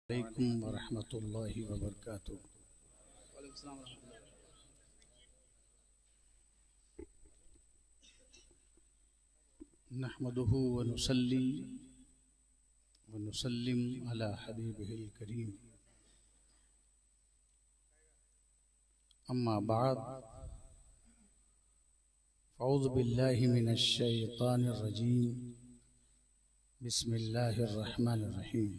अलैकुम वरहमतुल्लाहि वबरकातुहू। नहमदुहु व नुसल्ली व नुसल्लिम अला हबीबिहिल करीम। अम्मा बाद, औज़ु बिल्लाहि मिनश शैतानिर रजीम। बिस्मिल्लाहिर रहमानिर रहीम।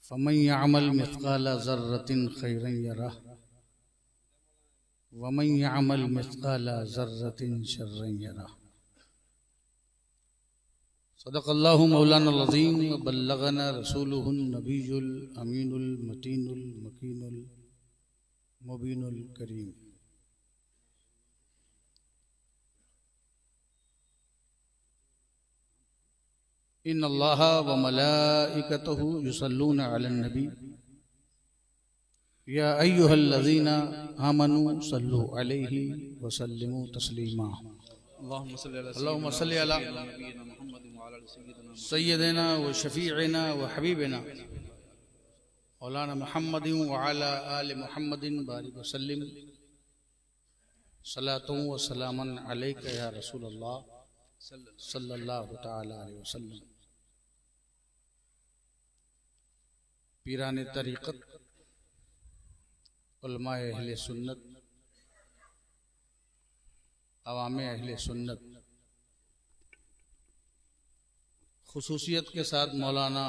फमन यअमल मिस्काल ज़र्रतिन खैरन यरह वमन यअमल मिस्काल ज़र्रतिन शर्रन यरह। सदक़ल्लाहु मौलाना अज़ीम व बल्लगना रसूलुहुन नबियुल अमीनुल मतीनुल मकीनुल मुबीनुल करीम। इन्नल्लाह व मलाइकतहु युसल्लूना अलन नबी या अय्युहल्लज़ीना आमनू सल्लु अलैहि व सल्लिमू तस्लीमा। अल्लाहुम्मा सल्लि अला सय्यदिना व शफीइना व हबीबिना मौलाना मुहम्मदिन व अला आलि मुहम्मदिन बारिक व सल्लिम। सलातु व सलामन अलैका या रसूलल्लाह सल्लल्लाहु तआला अलैहि वसल्लम। पीरान तरीक़त, उलमाए अहले सुन्नत, अवामे अहले सुन्नत, खुसूसियत के साथ मौलाना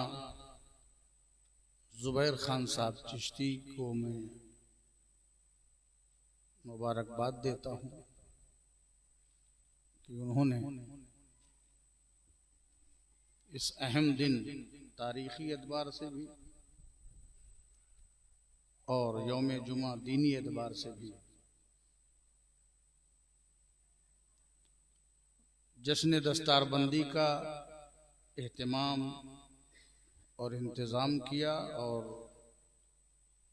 ज़ुबैर खान साहब चिश्ती को मैं मुबारकबाद देता हूँ कि उन्होंने इस अहम दिन तारीख़ी एतबार से भी और यौम जुमा दीनी एतबार से भी जश्न दस्तारबंदी का एहतमाम और इंतज़ाम किया। और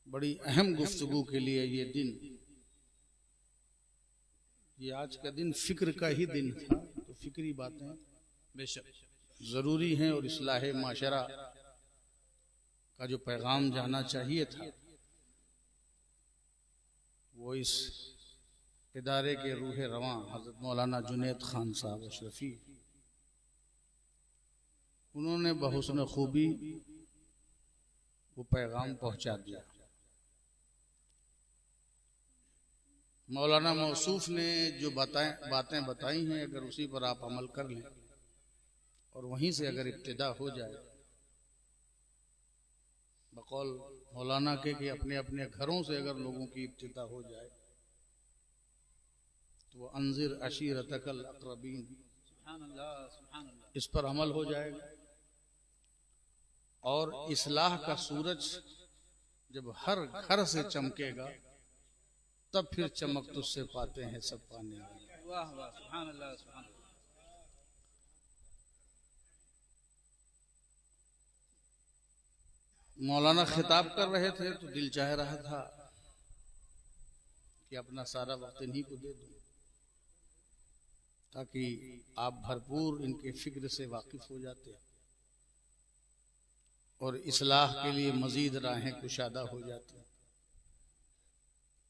बड़ी अहम गुफ्तगू के लिए ये दिन, ये आज का दिन फ़िक्र का ही दिन था, तो फ़िक्री बातें बेशक ज़रूरी हैं और इस्लाह माशरा का जो पैगाम जाना चाहिए था वो इस इदारे के रूह रवां हज़रत मौलाना जुनैद खान साहब अशरफी, उन्होंने बहुस्न खूबी वो पैगाम पहुंचा दिया। मौलाना मौसूफ ने जो बातें बताई हैं, अगर उसी पर आप अमल कर लें और वहीं से अगर इब्तिदा हो जाए, बकौल मौलाना के कि अपने अपने घरों से अगर लोगों की इब्तिदा हो जाए तो वह अंजिर अशीरतकल अक़रबीन, इस पर अमल हो जाएगा। और इस्लाह का सूरज जब हर घर से चमकेगा तब फिर चमक तुझसे पाते हैं सब पाने वाले। वाह वाह, सुभान अल्लाह, सुभान अल्लाह। मौलाना खिताब कर रहे थे तो दिल चाह रहा था कि अपना सारा वक्त इन्हीं को दे दूं ताकि आप भरपूर इनके फिक्र से वाकिफ हो जाते और इस्लाह के लिए मजीद राहें कुशादा हो जाती।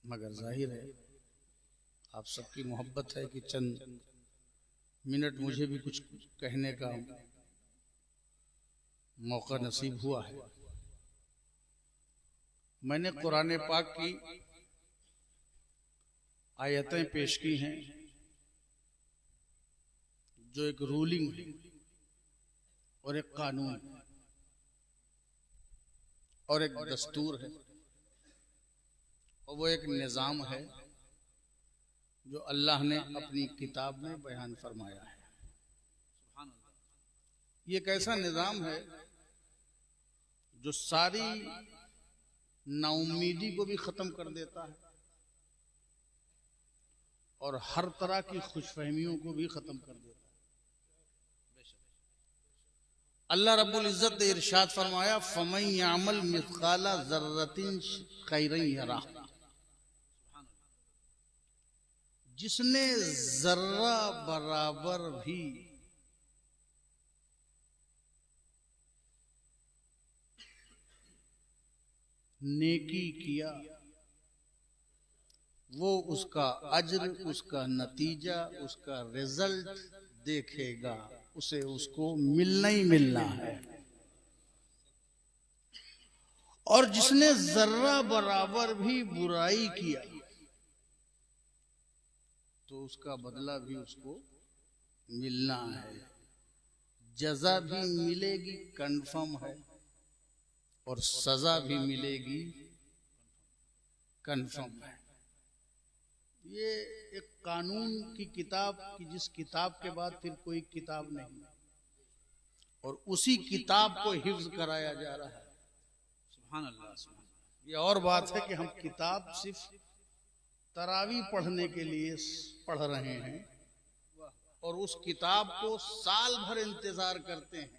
मगर जाहिर है आप सबकी मोहब्बत है कि चंद मिनट मुझे भी कुछ कहने का मौका नसीब हुआ है। मैंने कुरान पाक की आयतें पेश की हैं जो एक रूलिंग है और एक कानून और एक दस्तूर है और वो एक निज़ाम है जो अल्लाह ने अपनी किताब में बयान फरमाया है। ये एक ऐसा निज़ाम है जो सारी नाउम्मीदी को भी खत्म कर देता है और हर तरह की खुशफहमियों को भी खत्म कर देता है। अल्लाह रब्बुल इज्जत ने इरशाद फरमाया, फमन यअमल मिस्काला ज़र्रतिन खैरन यरह, जिसने जर्रा बराबर भी नेकी किया, वो उसका अज्र, उसका नतीजा, उसका रिजल्ट देखेगा, उसे उसको मिलना ही मिलना है। और जिसने जर्रा बराबर भी बुराई किया तो उसका बदला भी उसको मिलना है, जज़ा भी मिलेगी कंफर्म है, और सजा भी मिलेगी कंफर्म है। ये एक कानून की किताब की, जिस किताब के बाद फिर कोई किताब नहीं, और उसी किताब को हिफ्ज कराया जा रहा है। सुभान अल्लाह, सुभान अल्लाह। ये और बात है कि हम किताब सिर्फ तरावी पढ़ने के लिए पढ़ रहे हैं, और उस किताब को साल भर इंतजार करते हैं,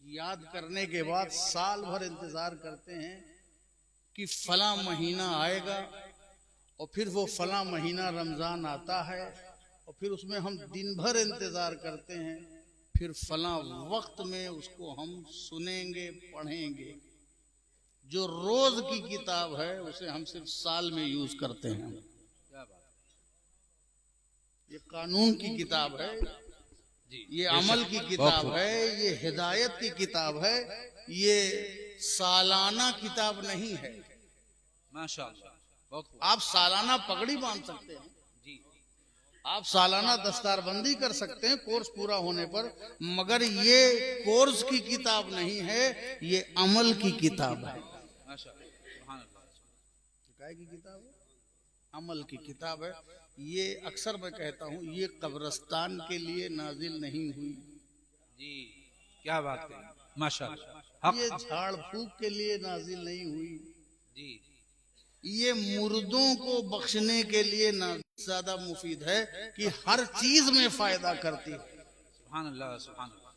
याद करने के बाद साल भर इंतजार करते हैं कि फला महीना आएगा, और फिर वो फला महीना रमजान आता है, और फिर उसमें हम दिन भर इंतजार करते हैं, फिर फला वक्त में उसको हम सुनेंगे, पढ़ेंगे। जो रोज की किताब है उसे हम सिर्फ साल में यूज करते हैं। ये कानून की किताब है, ये अमल की किताब है, ये हिदायत की किताब है, ये सालाना किताब नहीं है। माशाअल्लाह, आप सालाना पगड़ी बांध सकते हैं, आप सालाना दस्तारबंदी कर सकते हैं कोर्स पूरा होने पर, मगर ये कोर्स की किताब नहीं है, ये अमल की किताब है। काय की किताब है? अमल की किताब है। ये अक्सर मैं कहता हूँ, ये कब्रिस्तान के लिए नाजिल नहीं हुई। जी, क्या बात है, माशाअल्लाह। ये झाड़ फूक के लिए नाजिल नहीं हुई जी, ये मुर्दों को बख्शने के लिए ज्यादा मुफीद है कि हर चीज में फायदा करती है। सुभान अल्लाह, सुभान अल्लाह।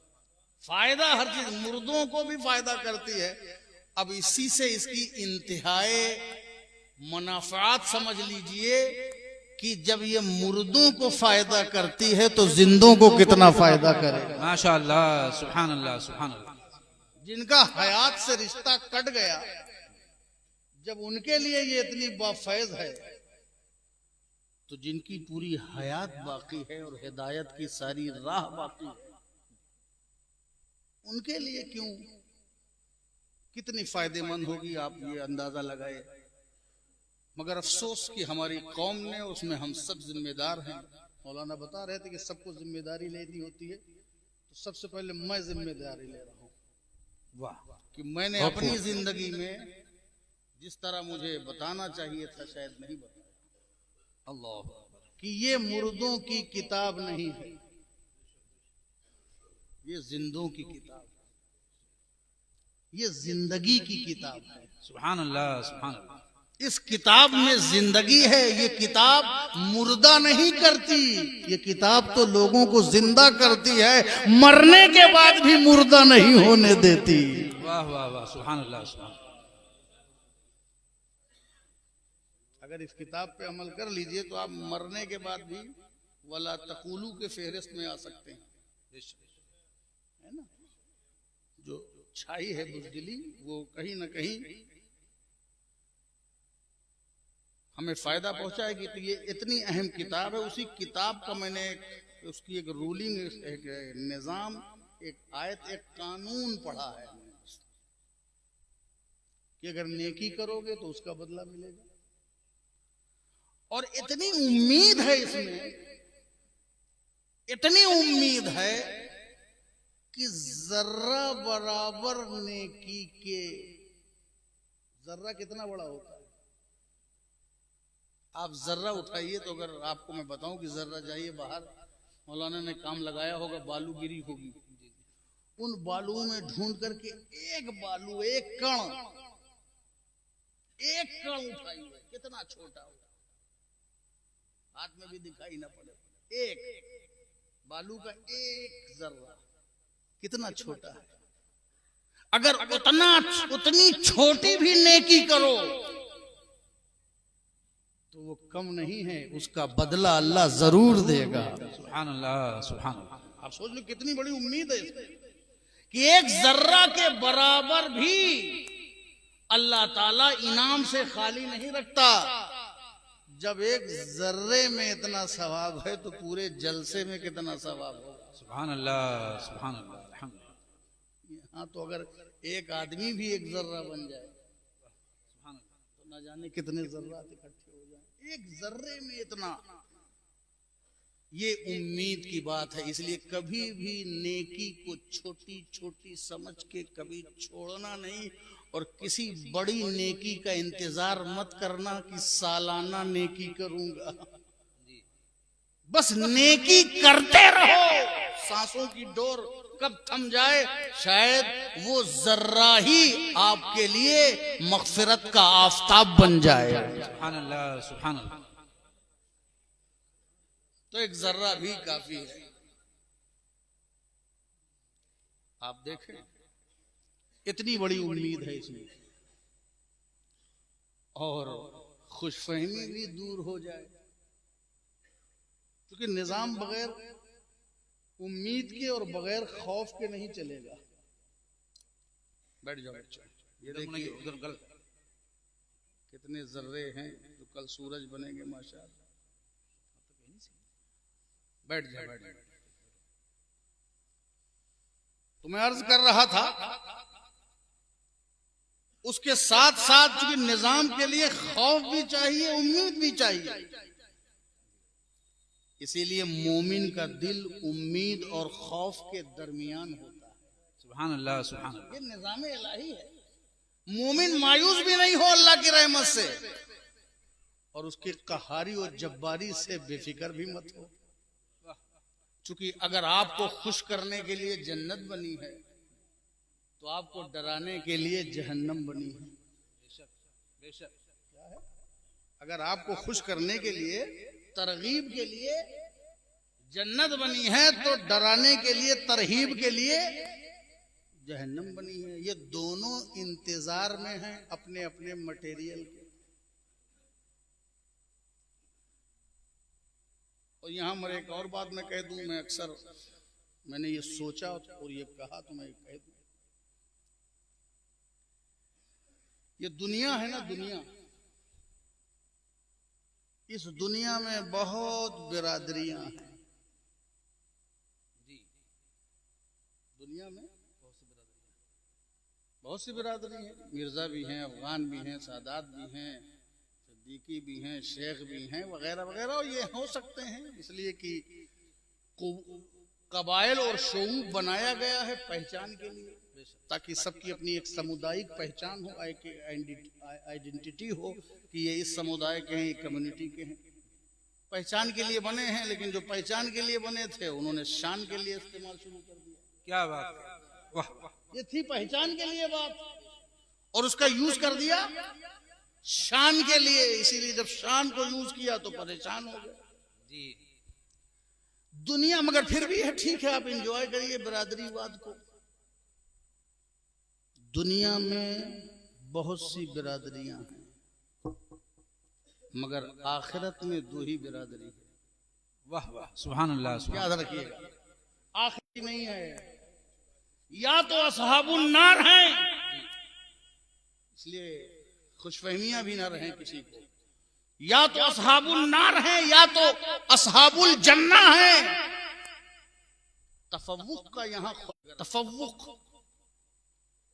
फायदा हर चीज, मुर्दों को भी फायदा करती है। अब इसी से इसकी इंतहाई मुनाफात समझ लीजिए कि जब ये मुर्दों को फायदा करती है तो जिंदों को कितना फायदा करेगा। माशाअल्लाह, सुभान अल्लाह, सुभान अल्लाह। जिनका हयात से रिश्ता कट गया, जब उनके लिए ये इतनी बाफैज है, तो जिनकी पूरी हयात बाकी है और हिदायत की सारी राह बाकी है, उनके लिए क्यों, कितनी फायदेमंद होगी, आप ये अंदाजा लगाए। मगर अफसोस कि हमारी कौम ने, उसमें हम सब जिम्मेदार हैं। मौलाना बता रहे थे कि सबको जिम्मेदारी लेनी होती है, तो सबसे पहले मैं जिम्मेदारी ले रहा हूँ। वाह, कि मैंने अपनी जिंदगी में जिस तरह मुझे बताना चाहिए था शायद नहीं बताया। अल्लाह, कि ये मुर्दों की किताब नहीं है, ये जिंदों की किताब, ये जिंदगी की किताब है। सुभान अल्लाह, सुभान अल्लाह। इस किताब में जिंदगी है। ये किताब मुर्दा नहीं करती, ये किताब तो लोगों को जिंदा करती है, मरने के बाद भी मुर्दा नहीं होने देती। वाह वाह वाह, सुभान अल्लाह, सुभान। अगर इस किताब पे अमल कर लीजिए तो आप मरने के बाद भी वला तकुलू के फेहरिस्त में आ सकते हैं, है ना। जो छाई है बुज़दिली, वो कहीं ना कहीं हमें फायदा पहुंचाएगी। तो ये इतनी अहम किताब है। उसी किताब का मैंने उसकी एक रूलिंग, एक निजाम, एक आयत, एक कानून पढ़ा है कि अगर नेकी करोगे तो उसका बदला मिलेगा। और इतनी उम्मीद है इसमें, इतनी उम्मीद है कि जर्रा बराबर नेकी के, जर्रा कितना बड़ा होता है, आप जर्रा उठाइए तो अगर आपको मैं बताऊं कि जर्रा जाइए बाहर, मौलाना ने काम लगाया होगा, बालू गिरी होगी, उन बालुओं में ढूंढ करके एक बालू, एक कण उठाइए, कितना छोटा होगा, हाथ में भी दिखाई ना पड़े, एक बालू का एक जर्रा कितना छोटा है। अगर उतनी छोटी भी नेकी करो तो वो कम नहीं है, उसका बदला अल्लाह जरूर देगा। सुभान अल्लाह, सुभान अल्लाह। आप सोच लो कितनी बड़ी उम्मीद है कि एक जर्रा के बराबर भी अल्लाह ताला इनाम से खाली नहीं रखता। जब एक जर्रे में इतना सवाब है तो पूरे जलसे में कितना सवाब होगा। सुभान अल्लाह, सुभान अल्लाह, अल्हम्दुलिल्लाह। हाँ, तो अगर एक आदमी भी एक जर्रा बन जाए तो ना जाने कितने जर्रात इकट्ठे हो जाए एक जर्रे में इतना। ये उम्मीद की बात है। इसलिए कभी भी नेकी को छोटी छोटी समझ के कभी छोड़ना नहीं, और किसी बड़ी नेकी का इंतजार मत करना कि सालाना नेकी करूंगा। बस नेकी करते रहो। सांसों की डोर कब थम जाए, शायद वो जर्रा ही आपके लिए मगफिरत का आफताब बन जाए। सुभान अल्लाह, सुभान अल्लाह। तो एक जर्रा भी काफी है। आप देखें, इतनी बड़ी उम्मीद है इसमें, और खुशफहमी भी दूर हो जाए, क्योंकि निजाम बगैर उम्मीद के और बगैर खौफ के नहीं चलेगा। बैठ जाओ बच्चों। ये देखिए उधर गलत। कितने जर्रे हैं जो कल सूरज बनेंगे माशाअल्लाह। बैठ जाओ, बैठ जाओ। तो मैं अर्ज कर रहा था, उसके साथ साथ चूंकि निजाम के लिए खौफ भी चाहिए, उम्मीद भी चाहिए, इसीलिए मोमिन का दिल उम्मीद और खौफ के दरमियान होता है। सुभान अल्लाह, सुभान अल्लाह। ये निजाम इलाही है। मोमिन मायूस भी नहीं हो अल्लाह की रहमत से, और उसकी कहारी और जब्बारी से बेफिक्र भी मत हो। चूंकि अगर आपको खुश करने के लिए जन्नत बनी है, तो आपको डराने के लिए जहन्नम बनी है। बेशक, बेशक। क्या है? अगर आपको खुश करने के लिए, तरगीब के लिए जन्नत बनी है, तो डराने के लिए, तरहीब के लिए जहन्नम बनी है। ये दोनों इंतजार में हैं अपने अपने मटेरियल के। और यहां मैं एक और बात मैं कह दूं, मैं अक्सर मैंने ये सोचा और ये कहा, तो मैं कह दूं, ये दुनिया है ना, दुनिया, इस दुनिया में बहुत बिरादरियां हैं। जी, दुनिया में बहुत सी बिरादरी हैं। मिर्जा भी हैं, अफगान भी हैं, सादात भी हैं, सिद्दीकी भी हैं, शेख भी हैं, वगैरह वगैरह। और ये हो सकते हैं इसलिए कि कबाइल और शऊब बनाया गया है पहचान के लिए, ताकि सबकी अपनी एक सामुदायिक पहचान हो, एक आइडेंटिटी हो कि ये इस समुदाय के हैं, ये कम्युनिटी के हैं। पहचान के लिए बने हैं, लेकिन जो पहचान के लिए बने थे उन्होंने शान के लिए इस्तेमाल शुरू कर दिया। क्या बात है, वाह वाह। ये थी पहचान के लिए बात, और उसका यूज कर दिया शान के लिए। इसीलिए जब शान को यूज किया तो परेशान हो गए। जी, दुनिया मगर फिर भी है, ठीक है, आप एंजॉय करिए बिरादरीवाद को। दुनिया में बहुत सी बिरादरियां हैं, मगर आखिरत में दो ही बिरादरी है। वाह वाह, सुभान अल्लाह, सुभान। याद रखिएगा, आखिरी नहीं है। या तो असहाबुन नार हैं, इसलिए खुशफहमियां भी ना रहें किसी को। या तो असहाबुल नार हैं, या तो असहाबुल जन्ना हैं। तफव्वुक का यहाँ तफव्वुक,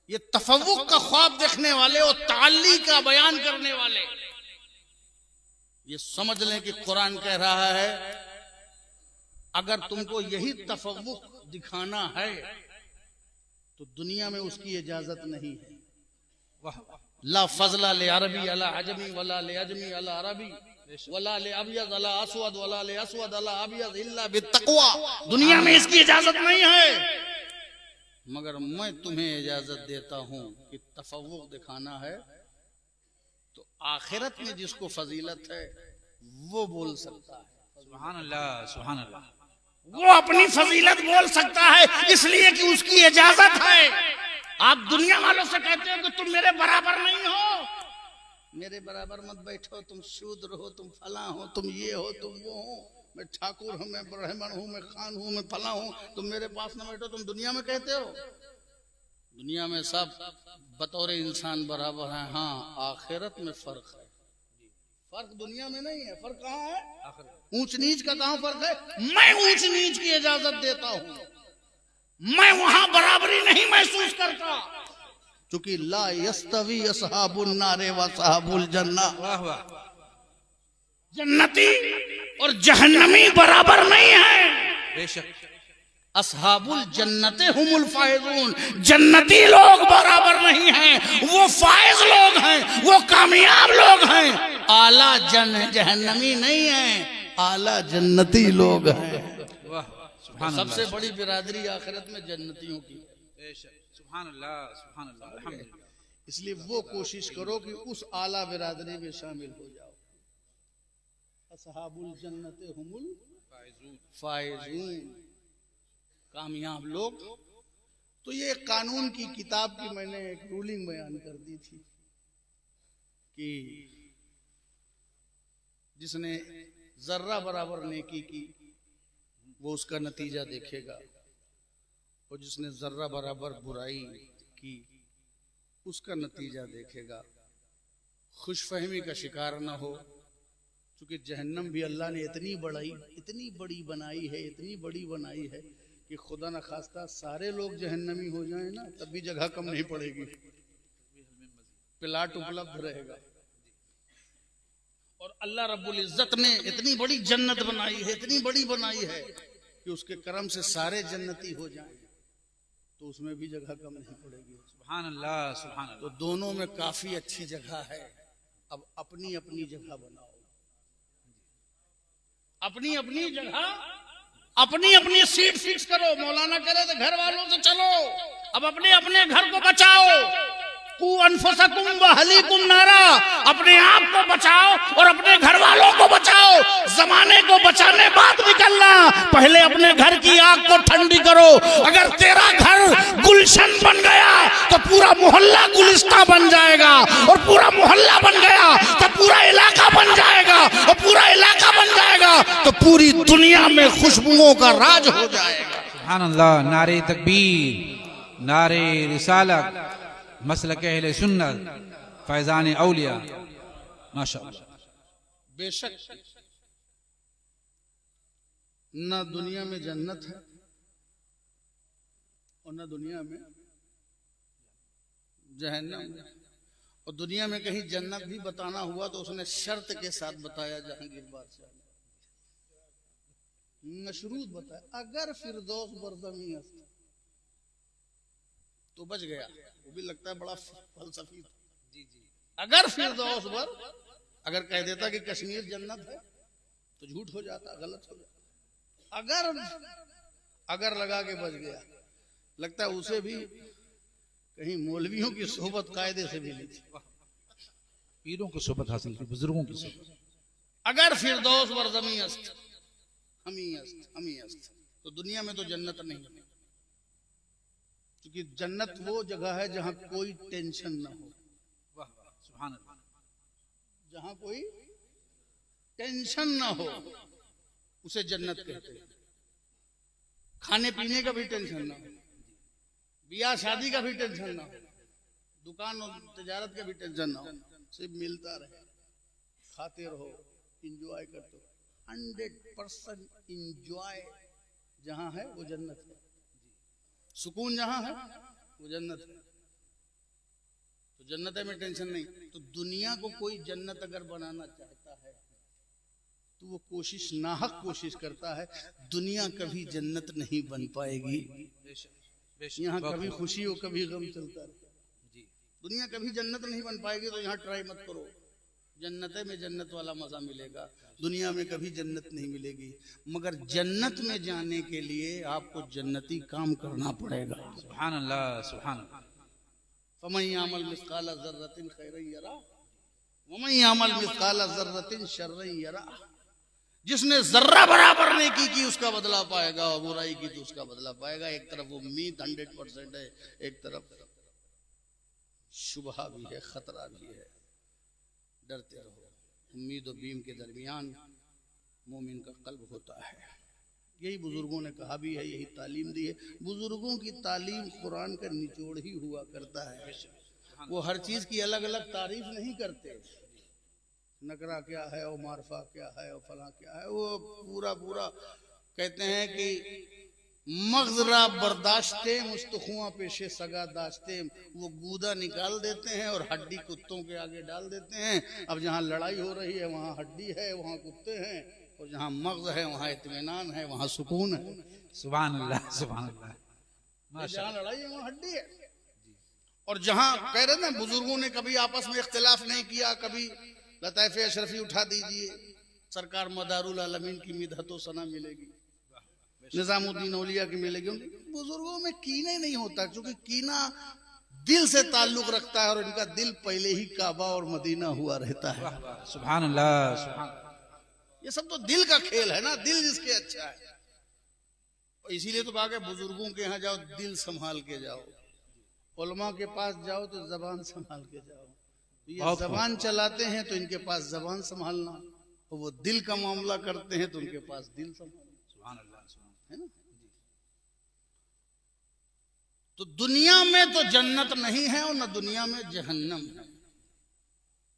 ये तफव्वुक का ख्वाब देखने वाले और ताल्ली का बयान करने वाले ये समझ लें कि कुरान कह रहा है, अगर तुमको यही तफव्वुक दिखाना है तो दुनिया में उसकी इजाजत नहीं है। वाह, ला फजला ले अरबी अला अजमी वला ले अजमी अला अरबी वला ले अबयद अला असवद वला ले असवद अला अबयद इल्ला बित्तक़वा। दुनिया में इसकी इजाजत नहीं है, मगर मैं तुम्हें इजाजत देता हूं कि तफव्वुक दिखाना है तो आखिरत में जिसको फजीलत है वो बोल सकता है। सुभान अल्लाह, सुभान अल्लाह। वो अपनी फजीलत बोल सकता है, इसलिए कि उसकी इजाजत है। आप दुनिया वालों से कहते हो कि तुम मेरे बराबर नहीं हो, मेरे बराबर मत बैठो, तुम शूद्र हो, तुम फला हो, तुम ये हो, तुम वो हो, मैं ठाकुर हूं, मैं ब्राह्मण हूं, मैं खान हूं, मैं फला हूं, तुम मेरे पास न बैठो। तुम दुनिया में कहते हो, दुनिया में सब बतौर इंसान बराबर हैं, हाँ आखिरत में फर्क है। फर्क दुनिया में नहीं है, फर्क कहाँ है? ऊंच नीच का कहाँ फर्क है? मैं ऊंच नीच की इजाजत देता हूं, मैं वहां बराबरी नहीं महसूस करता, क्योंकि ला यस्तवी असहाबुन नारे व असहाबुल जन्ना, वाह वाह, जन्नती और जहन्नमी बराबर नहीं है। बेशक, असहाबुल जन्नते हुमुल फायजून, जन्नती लोग बराबर नहीं हैं, वो फायज लोग हैं, वो कामयाब लोग हैं। आला जहन्नमी नहीं है, आला जन्नती लोग हैं। वाह, सुभान अल्लाह, सबसे बड़ी बिरादरी आखिरत में जन्नतियों की। बेशक, सुभान अल्लाह, सुभान अल्लाह, अल्हम्दुलिल्लाह। इसलिए वो कोशिश करो कि उस आला बिरादरी में शामिल हो जाओ। असहाबुल जन्नते हुमुल फायजून, कामयाब लोग। तो ये कानून की किताब की मैंने एक रूलिंग बयान कर दी थी कि जिसने जर्रा बराबर नेकी की वो उसका नतीजा देखेगा, और जिसने जर्रा बराबर बुराई की उसका नतीजा देखेगा। खुशफहमी का शिकार ना हो, क्योंकि जहन्नम भी अल्लाह ने इतनी बड़ी बनाई है, इतनी बड़ी बनाई है कि खुदा न खास्ता सारे लोग जहन्नमी हो जाएं ना, तब भी जगह कम नहीं पड़ेगी, प्लाट उपलब्ध रहेगा। और अल्लाह रब्बुल इज्जत ने इतनी बड़ी जन्नत बनाई है, इतनी बड़ी बनाई है कि उसके करम से सारे जन्नती हो जाएं, तो उसमें भी जगह कम नहीं पड़ेगी। सुभान अल्लाह, सुभान तो अल्लाह। दोनों में काफी अच्छी जगह है। अब अपनी अपनी जगह बनाओ, अपनी अपनी जगह, अपनी अपनी सीट फिक्स करो। मौलाना कह रहे थे घर वालों से चलो, अब अपने अपने घर को बचाओ। कु अनफुसकुम व अहलीकुम नारा, अपने आप को बचाओ और अपने घर वालों को बचाओ। जमाने को बचाने बाद निकलना, पहले अपने घर की आग को ठंडी करो। अगर तेरा घर गुलशन बन गया तो पूरा मोहल्ला गुलिस्ता बन जाएगा, और पूरा मोहल्ला बन गया तो पूरा इलाका बन जाएगा, और पूरा इलाका बन जाएगा तो पूरी दुनिया में खुशबुओं का राज हो जाएगा। सुभान अल्लाह, नारे तकबीर, नारे रिसालत, मसलक अहले सुन्नत, फैजान औलिया, माशाअल्लाह। बेशक न दुनिया में जन्नत है और न दुनिया में जहन्नम है। और दुनिया में कहीं जन्नत भी बताना हुआ तो उसने शर्त के साथ बताया, जहांगीर बादशाह ने मशरूत बताया, अगर फिरदौस बरज़मी है तो बच गया। वो भी लगता है बड़ा फलसफी था। जी जी, अगर फिरदौस बर, अगर कह देता कि कश्मीर जन्नत है तो झूठ हो जाता, गलत हो जाता। अगर लगा के बच गया, लगता है उसे भी कहीं मौलवियों की सोहबत कायदे से मिली थी, पीरों की सोहबत हासिल की, बुजुर्गों की सोहबत। अगर फिरदौस वर ज़मी अस्त, हमी अस्त, तो दुनिया में तो जन्नत नहीं है, क्योंकि जन्नत वो जगह है जहां कोई टेंशन ना हो। वाह, सुभान अल्लाह। जहां कोई टेंशन ना हो उसे जन्नत कहते हैं। खाने पीने का भी टेंशन ना हो, ब्याह शादी का भी टेंशन ना हो, दुकान और तजारत का भी टेंशन ना हो, सिर्फ मिलता रहे, खाते रहो, इंजॉय करते हो। 100% इंजॉय जहां है वो जन्नत है, सुकून जहां है वो जन्नत है। तो जन्नत में टेंशन नहीं। तो दुनिया को कोई जन्नत अगर बनाना चाहता है तो वो कोशिश, नाहक कोशिश करता है। दुनिया कभी जन्नत नहीं बन पाएगी। यहाँ कभी खुशी हो कभी गम चलता है। दुनिया कभी जन्नत नहीं बन पाएगी, तो यहाँ ट्राई मत करो। जन्नत में जन्नत वाला मजा मिलेगा, दुनिया में कभी जन्नत नहीं मिलेगी। मगर जन्नत में जाने के लिए आपको जन्नती काम करना पड़ेगा। सुभान अल्लाह, सुभान अल्लाह। फमन यामल मिस्काला ज़र्रतिन खैरन यरा वमन यामल मिस्काला ज़र्रतिन शर्रन यरा। जिसने जर्रा बराबर नेकी की उसका बदला पाएगा, और बुराई की तो उसका बदला पाएगा। एक तरफ उम्मीद 100% है, एक तरफ शुबहा भी है, खतरा भी है। डरते रहो। उम्मीद और बीम के दरमियान मोमिन का कल्ब होता है। यही बुजुर्गों ने कहा भी है, यही तालीम दी है। बुजुर्गों की तालीम कुरान का निचोड़ ही हुआ करता है। वो हर चीज की अलग अलग तारीफ नहीं करते। नकरा क्या है और मारफा क्या है और फला क्या है, वो पूरा पूरा कहते हैं कि मगजरा बर्दाश्ते मुस्तखुआ पेशे सगा दाश्ते, वो गूदा निकाल देते हैं और हड्डी कुत्तों के आगे डाल देते हैं। अब जहाँ लड़ाई हो रही है वहाँ हड्डी है, वहाँ कुत्ते हैं, और जहाँ मगज है वहाँ इत्मीनान है, वहाँ सुकून है। सुभान अल्लाह, सुभान अल्लाह। जहाँ लड़ाई है वहाँ हड्डी है। और जहाँ कह रहे ना बुजुर्गों ने कभी आपस में इख्तिलाफ नहीं किया, कभी लताइफ अशरफी उठा दीजिए, सरकार मदारुल आलमीन की मिदहतो सना मिलेगी, निजामुद्दीन औलिया की मिलेगी। बुजुर्गों में कीने नहीं होता, क्योंकि कीना दिल से ताल्लुक रखता है और इनका दिल पहले ही काबा और मदीना हुआ रहता है। सुभान अल्लाह, सुभान। ये सब तो दिल का खेल है ना, दिल जिसके अच्छा है। इसीलिए तो कहा बुजुर्गों के यहाँ जाओ दिल संभाल के जाओ, उलमा के पास जाओ तो जबान संभाल के जाओ। ये जबान चलाते हैं तो इनके पास जबान संभालना, और वो दिल का मामला करते हैं तो उनके पास दिल संभालना। सुभान अल्लाह, है ना। तो दुनिया में तो जन्नत नहीं है और न दुनिया में जहन्नम है।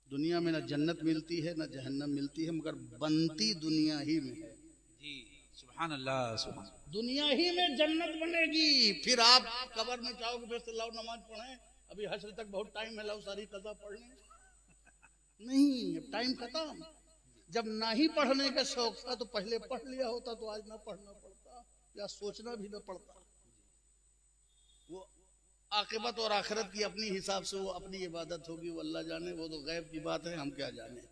दुनिया में न जन्नत मिलती है न जहन्नम मिलती है, मगर बनती दुनिया ही में है। जी सुभान अल्लाह, सुभान। दुनिया ही में जन्नत बनेगी। फिर आप कब्र में चाहोगे फिर से लाओ नमाज पढ़ें, अभी हश्र तक बहुत टाइम है, लाओ सारी कज़ा पढ़ लें। नहीं, अब टाइम खत्म। जब ना ही पढ़ने का शौक था तो पहले पढ़ लिया होता तो आज ना पढ़ना पड़ता, या सोचना भी ना पड़ता। वो आखिरत और आखिरत की अपनी हिसाब से वो अपनी इबादत होगी, वो अल्लाह जाने, वो तो गैब की बात है, हम क्या जाने।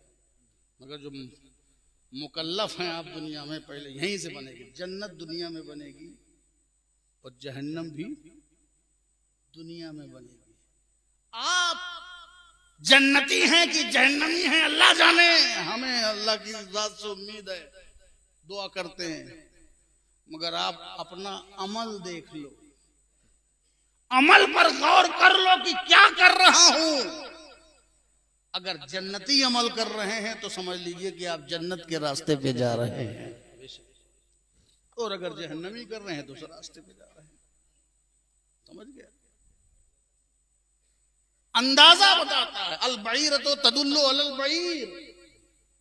मगर जो मुकल्लफ हैं आप दुनिया में, पहले यहीं से बनेगी जन्नत, दुनिया में बनेगी, और जहन्नम भी दुनिया में बनेगी। आप जन्नती हैं कि जहन्नमी हैं अल्लाह जाने, हमें अल्लाह की ज़ात से उम्मीद है, दुआ करते हैं। मगर आप अपना अमल देख लो, अमल पर गौर कर लो कि क्या कर रहा हूं। अगर जन्नती अमल कर रहे हैं तो समझ लीजिए कि आप जन्नत के रास्ते पे जा रहे हैं, और अगर जहन्नमी कर रहे हैं तो उस रास्ते पे जा रहे हैं। समझ गया। अंदाजा बताता है, अल बईर तो तदुल्लु अलल बईर,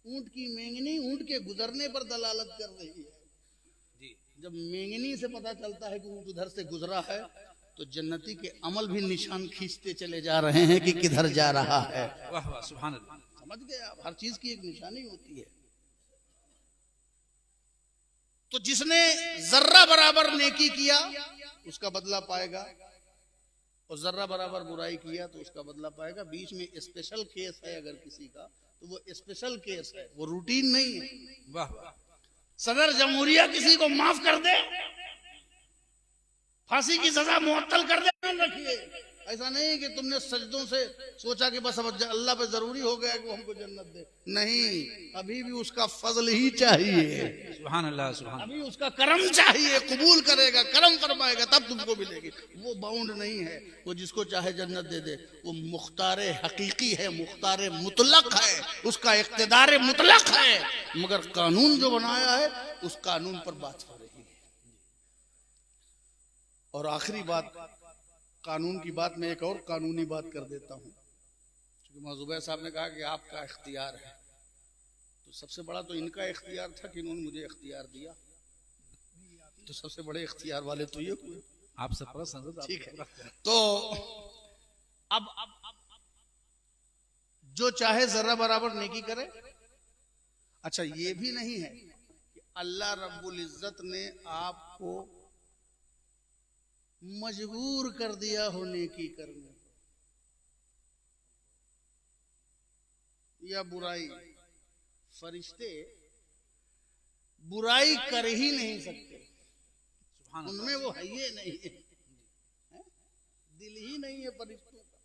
ऊंट की मेंगनी ऊंट के गुजरने पर दलालत कर रही है। जब मेंगनी से पता चलता है कि ऊंट उधर से गुजरा है, तो जन्नती के अमल भी निशान खींचते चले जा रहे हैं कि किधर जा रहा है। वाह वाह, सुभान अल्लाह। समझ गए आप, हर चीज की एक निशानी होती है। तो जिसने जर्रा बराबर नेकी किया उसका बदला पाएगा, और जर्रा बराबर बुराई किया तो उसका बदला पाएगा। बीच में स्पेशल केस है अगर किसी का, तो वो स्पेशल केस है, वो रूटीन नहीं है। वाह वाह। सदर जमहूरिया किसी को माफ कर दे, फांसी की सजा मुअत्तल कर दे, रखिए। ऐसा नहीं कि तुमने सजदों से सोचा कि बस अब अल्लाह पे जरूरी हो गया कि वो हमको जन्नत दे। नहीं, अभी भी उसका फजल ही चाहिए। सुभान अल्लाह, सुभान। अभी उसका करम चाहिए, कबूल करेगा, करम फरमाएगा तब तुमको मिलेगी। वो बाउंड नहीं है, वो जिसको चाहे जन्नत दे दे। वो मुख्तारे हकीकी है, मुख्तारे मुतलक है, उसका इख्तिदार मुतलक है। मगर कानून जो बनाया है उस कानून पर बात हो रही है। और आखिरी बात, कानून की बात में एक और कानूनी बात कर देता हूं, क्योंकि मौजूदा साहब ने कहा कि आपका इख्तियार है, तो सबसे बड़ा तो इनका इख्तियार था कि इन्होंने मुझे इख्तियार दिया, तो सबसे बड़े इख्तियार वाले तो ये हुए। आप सब ठीक है। तो अब जो चाहे जर्रा बराबर नेकी करे। अच्छा, ये भी नहीं है कि अल्लाह रब्बुल इज्जत ने आपको मजबूर कर दिया हो नेकी करने, या बुराई। फरिश्ते बुराई कर ही नहीं सकते, उनमें वो है ये नहीं है, दिल ही नहीं है फरिश्तों का।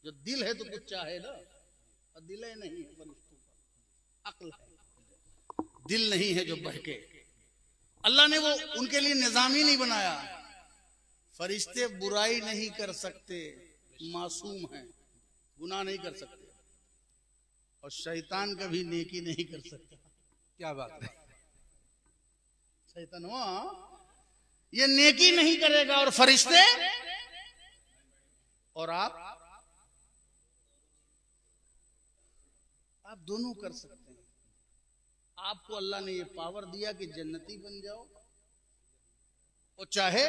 जो दिल है तो कुछ चाहे ना, और दिल ही नहीं है फरिश्तों का, अक्ल है, दिल नहीं है जो बहके। अल्लाह ने वो उनके लिए निजाम ही नहीं बनाया। फरिश्ते बुराई नहीं कर सकते, मासूम हैं, गुनाह नहीं कर सकते, और शैतान कभी नेकी नहीं कर सकता। क्या बात है। शैतानवा ये नेकी नहीं करेगा, और फरिश्ते और आप दोनों कर सकते हैं। आपको अल्लाह ने ये पावर दिया कि जन्नती बन जाओ और चाहे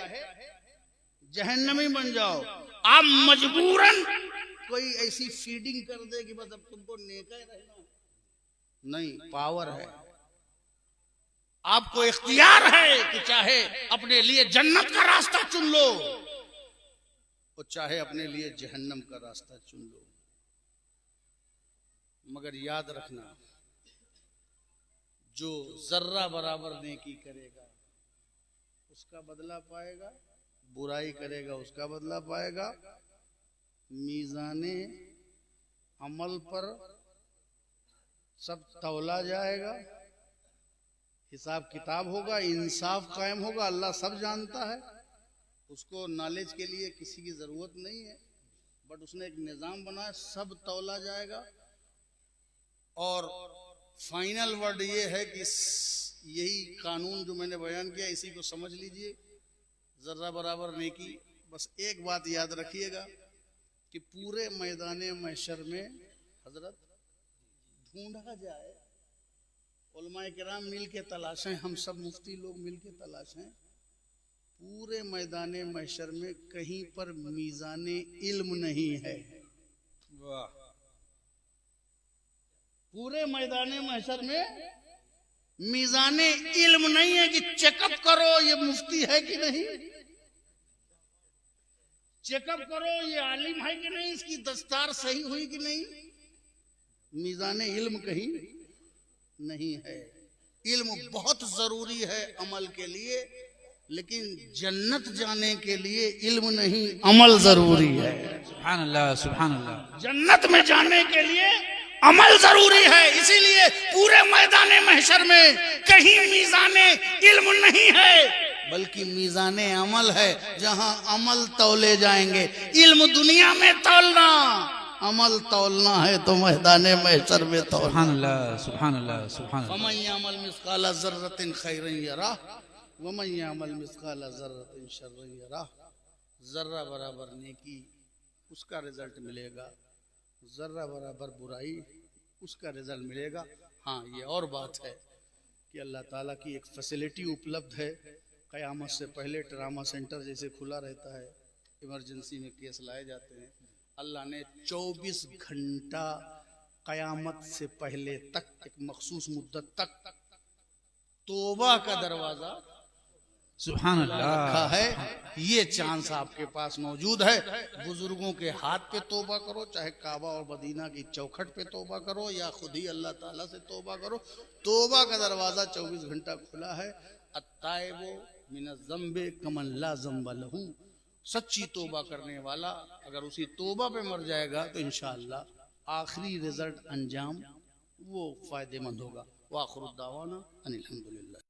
जहन्नमी बन जाओ। आप मजबूरन कोई ऐसी फीडिंग कर दे कि बस अब तुमको नेका ही रहना, नहीं, पावर है। आपको इख्तियार है कि चाहे अपने लिए जन्नत का रास्ता चुन लो और चाहे अपने लिए जहन्नम का रास्ता चुन लो। मगर याद रखना, जो जर्रा बराबर नेकी करेगा उसका बदला पाएगा, बुराई करेगा उसका बदला पाएगा। मीज़ाने अमल पर सब तौला जाएगा, हिसाब किताब होगा, इंसाफ कायम होगा। अल्लाह सब जानता है, उसको नॉलेज के लिए किसी की जरूरत नहीं है, बट उसने एक निजाम बनाया, सब तौला जाएगा। और फाइनल वर्ड ये है कि यही कानून जो मैंने बयान किया, इसी को समझ लीजिए, जर्रा बराबर नेकी। बस एक बात याद रखिएगा कि पूरे मैदाने महशर में हजरत ढूंढा जाए, उलमाए किराम मिल के तलाशें, हम सब मुफ्ती लोग मिल के तलाशें, पूरे मैदाने महशर में कहीं पर मीज़ाने इल्म नहीं है। वाह! पूरे मैदाने महशर में मीज़ाने इल्म नहीं है कि चेकअप करो ये मुफ्ती है कि नहीं, चेकअप करो ये आलिम है कि नहीं, इसकी दस्तार सही हुई कि नहीं। मीज़ाने इल्म कहीं नहीं है। इल्म बहुत जरूरी है अमल के लिए, लेकिन जन्नत जाने के लिए इल्म नहीं, अमल जरूरी है। सुभान अल्लाह, सुभान अल्लाह। जन्नत में जाने के लिए अमल जरूरी है। इसीलिए पूरे मैदाने महशर में कहीं मीज़ाने इल्म नहीं है, बल्कि मीज़ाने अमल है, जहां अमल तौले जाएंगे। इल्म दुनिया में तौलना, अमल तौलना है तो मैदाने महशर में तौलना। सुभान अल्लाह, सुभान अल्लाह, सुभान अल्लाह। वमन यअमल मिस्काला ज़र्रतिन खैरन यरह वमन यअमल मिस्काला ज़र्रतिन शर्रन यरह। जर्रा बराबर नेकी उसका रिजल्ट मिलेगा, जर्रा बराबर बुराई उसका रिजल्ट मिलेगा। हाँ, ये और बात है कि अल्लाह ताला की एक फैसिलिटी उपलब्ध है। क़यामत से पहले ट्रामा सेंटर जैसे खुला रहता है, इमरजेंसी में केस लाए जाते हैं, अल्लाह ने 24 घंटा क़यामत से पहले तक, एक मखसूस मुद्दत तक तौबा का दरवाजा सुभान रखा अल्लाह है। ये चांस आपके पास मौजूद है। बुजुर्गों के हाथ पे तौबा करो, चाहे काबा और मदीना की चौखट पे तौबा करो, या खुद ही अल्लाह ताला से तौबा करो। तौबा का दरवाजा 24 घंटा खुला है। अत्ताइबु मिनज़ ज़म्बि कमन ला ज़म्ब लहू। सच्ची तौबा करने वाला अगर उसी तौबा पे मर जाएगा तो इंशाअल्लाह आखिरी रिजल्ट अंजाम वो फायदेमंद होगा। वाखिरु दावाना अनिल हम्दुलिल्लाह।